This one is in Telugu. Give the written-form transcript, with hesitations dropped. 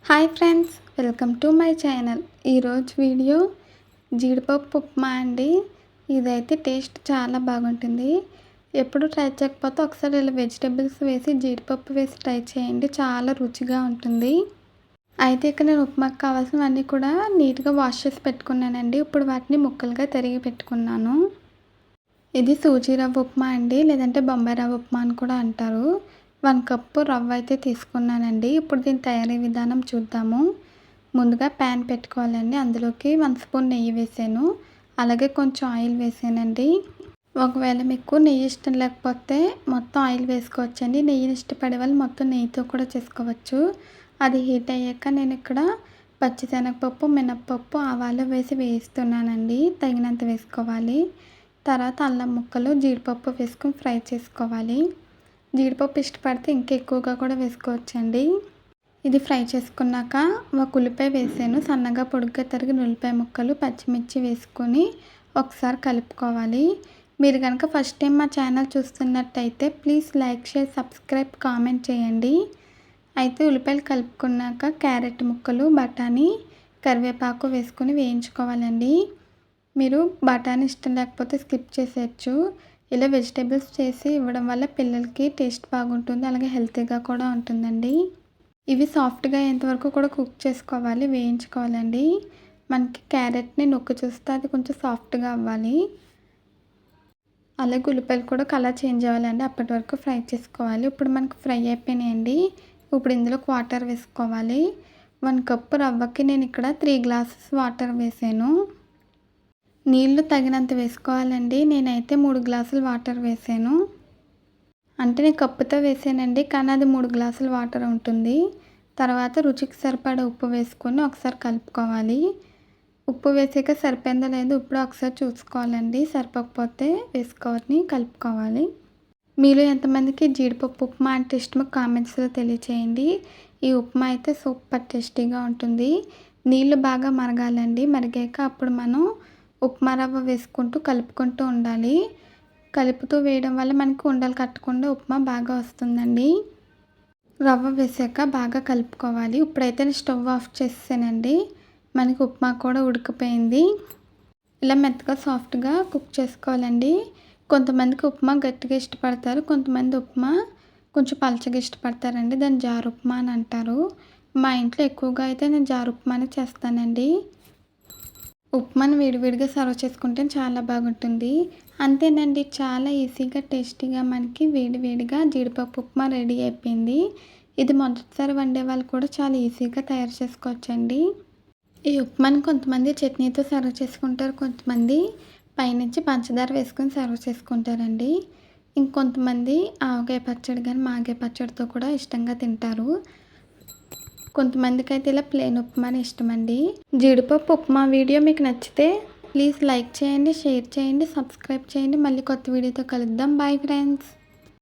Hi friends, welcome to my channel. ఈరోజు వీడియో జీడిపప్పు ఉప్మా అండి. ఇదైతే టేస్ట్ చాలా బాగుంటుంది. ఎప్పుడు ట్రై చేయకపోతే ఒకసారి ఇలా వెజిటేబుల్స్ వేసి జీడిపప్పు వేసి ట్రై చేయండి, చాలా రుచిగా ఉంటుంది. అయితే ఇక్కడ నేను ఉప్మాకు కావాల్సినవన్నీ కూడా నీట్గా వాష్ చేసి పెట్టుకున్నానండి. ఇప్పుడు వాటిని ముక్కలుగా తరిగి పెట్టుకున్నాను. ఇది సూజీ రవ్వ ఉప్మా అండి, లేదంటే బొంబాయి రవ్వ ఉప్మా అని కూడా అంటారు. 1 కప్పు రవ్వ అయితే తీసుకున్నానండి. ఇప్పుడు దీని తయారీ విధానం చూద్దాము. ముందుగా ప్యాన్ పెట్టుకోవాలండి. అందులోకి 1 స్పూన్ నెయ్యి వేసాను, అలాగే కొంచెం ఆయిల్ వేసానండి. ఒకవేళ మీకు నెయ్యి ఇష్టం లేకపోతే మొత్తం ఆయిల్ వేసుకోవచ్చండి. నెయ్యిని ఇష్టపడే వాళ్ళు మొత్తం నెయ్యితో కూడా చేసుకోవచ్చు. అది హీట్ అయ్యాక నేను ఇక్కడ పచ్చిశనగపప్పు, మినప్పప్పు, ఆవాలు వేస్తున్నానండి. తగినంత వేసుకోవాలి. తర్వాత అల్లం ముక్కలు, జీడిపప్పు వేసుకొని ఫ్రై చేసుకోవాలి. జీడిపప్పు ఇష్టపడితే ఇంకా ఎక్కువగా కూడా వేసుకోవచ్చండి. ఇది ఫ్రై చేసుకున్నాక ఒక ఉల్లిపాయ వేసాను. సన్నగా పొడుగ్గా తరిగిన ఉల్లిపాయ ముక్కలు, పచ్చిమిర్చి వేసుకొని ఒకసారి కలుపుకోవాలి. మీరు కనుక ఫస్ట్ టైం మా ఛానల్ చూస్తున్నట్టయితే please like, share, subscribe, comment చేయండి. అయితే ఉల్లిపాయలు కలుపుకున్నాక క్యారెట్ ముక్కలు, బఠానీ, కరివేపాకు వేసుకొని వేయించుకోవాలండి. మీరు బఠానీ ఇష్టం లేకపోతే స్కిప్ చేసేయచ్చు. ఇలా వెజిటేబుల్స్ చేసి ఇవ్వడం వల్ల పిల్లలకి టేస్ట్ బాగుంటుంది, అలాగే హెల్తీగా కూడా ఉంటుందండి. ఇవి సాఫ్ట్గా అయ్యేంతవరకు కూడా కుక్ చేసుకోవాలి, వేయించుకోవాలండి. మనకి క్యారెట్ని నొక్కి చూస్తే అది కొంచెం సాఫ్ట్గా అవ్వాలి. అలాగే ఉల్లిపాయలు కూడా కలర్ చేంజ్ అవ్వాలండి, అప్పటి వరకు ఫ్రై చేసుకోవాలి. ఇప్పుడు మనకు ఫ్రై అయిపోయినాయండి. ఇప్పుడు ఇందులోకి వాటర్ వేసుకోవాలి. 1 కప్పు రవ్వకి నేను ఇక్కడ 3 గ్లాసెస్ వాటర్ వేసాను. నీళ్లు తగినంత వేసుకోవాలండి. నేనైతే 3 గ్లాసులు వాటర్ వేసాను. అంటే నేను కప్పుతో వేసానండి, కానీ అది 3 గ్లాసులు వాటర్ ఉంటుంది. తర్వాత రుచికి సరిపడా ఉప్పు వేసుకొని ఒకసారి కలుపుకోవాలి. ఉప్పు వేసాక సరిపోయిందో లేదో ఇప్పుడు ఒకసారి చూసుకోవాలండి. సరిపోకపోతే వేసుకొని కలుపుకోవాలి. మీలో ఎంతమందికి జీడిపప్పు ఉప్మా అంటే ఇష్టమో కామెంట్స్లో తెలియచేయండి. ఈ ఉప్మా అయితే సూపర్ టేస్టీగా ఉంటుంది. నీళ్ళు బాగా మరగాలండి. మరిగాక అప్పుడు మనం ఉప్మా రవ్వ వేసుకుంటూ కలుపుకుంటూ ఉండాలి. కలుపుతూ వేయడం వల్ల మనకి ఉండలు కట్టకుండా ఉప్మా బాగా వస్తుందండి. రవ్వ వేసాక బాగా కలుపుకోవాలి. ఇప్పుడైతే నేను స్టవ్ ఆఫ్ చేసానండి. మనకి ఉప్మా కూడా ఉడికిపోయింది. ఇలా మెత్తగా సాఫ్ట్గా కుక్ చేసుకోవాలండి. కొంతమందికి ఉప్మా గట్టిగా ఇష్టపడతారు, కొంతమంది ఉప్మా కొంచెం పలచగా ఇష్టపడతారండి. దాన్ని జారు ఉప్మా అని అంటారు. మా ఇంట్లో ఎక్కువగా అయితే నేను జారు ఉప్మానే చేస్తానండి. ఉప్మాను వేడివేడిగా సర్వ్ చేసుకుంటే చాలా బాగుంటుంది. అంతేనండి, చాలా ఈజీగా టేస్టీగా మనకి వేడివేడిగా జీడిపప్పు ఉప్మా రెడీ అయిపోయింది. ఇది మొదటిసారి వండే వాళ్ళు కూడా చాలా ఈజీగా తయారు చేసుకోవచ్చండి. ఈ ఉప్మాని కొంతమంది చట్నీతో సర్వ్ చేసుకుంటారు, కొంతమంది పైనుంచి పంచదార వేసుకొని సర్వ్ చేసుకుంటారండి. ఇంకొంతమంది ఆవకాయ పచ్చడి కానీ మాగాయ పచ్చడితో కూడా ఇష్టంగా తింటారు. కొంతమందికి అయితే ఇలా ప్లెయిన్ ఉప్మానే ఇష్టమండి. జీడిపప్పు ఉప్మా వీడియో మీకు నచ్చితే ప్లీజ్ లైక్ చేయండి, షేర్ చేయండి, సబ్స్క్రైబ్ చేయండి. మళ్ళీ కొత్త వీడియోతో కలుద్దాం. Bye friends.